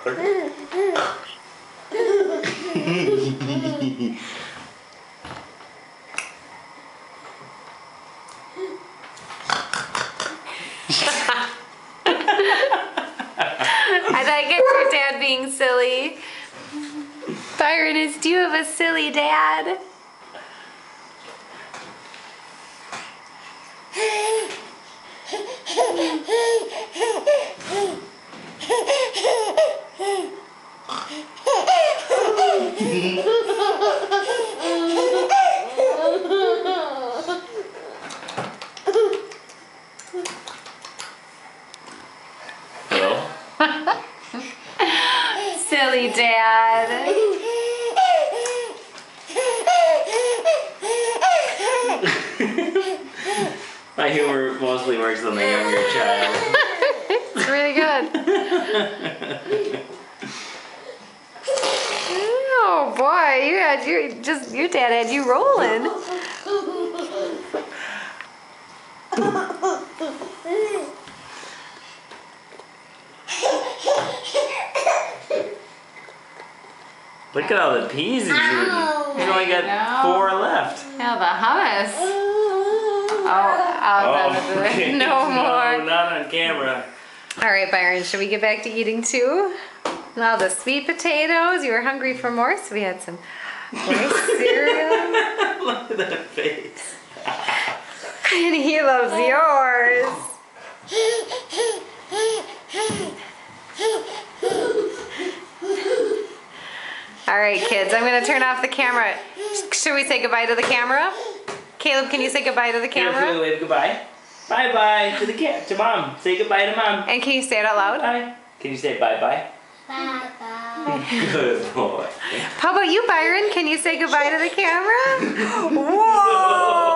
I thought I get your dad being silly. Byron, do you have a silly dad? Hello? Silly dad. My humor mostly works on the younger child. It's really good. Oh boy, your dad had you rolling. Look at all the peas he's eating. He's only got 4 left. Now the hummus. Okay. No more. No, not on camera. All right, Byron, should we get back to eating too? Now the sweet potatoes. You were hungry for more, so we had some more cereal. Look at that face. And he loves yours. All right, kids, I'm going to turn off the camera. Should we say goodbye to the camera? Caleb, can you say goodbye to the camera? Caleb, wave goodbye. Bye-bye to Mom. Say goodbye to Mom. And can you say it out loud? Bye. Can you say bye-bye? Bye-bye. Good boy. How about you, Byron? Can you say goodbye to the camera? Whoa!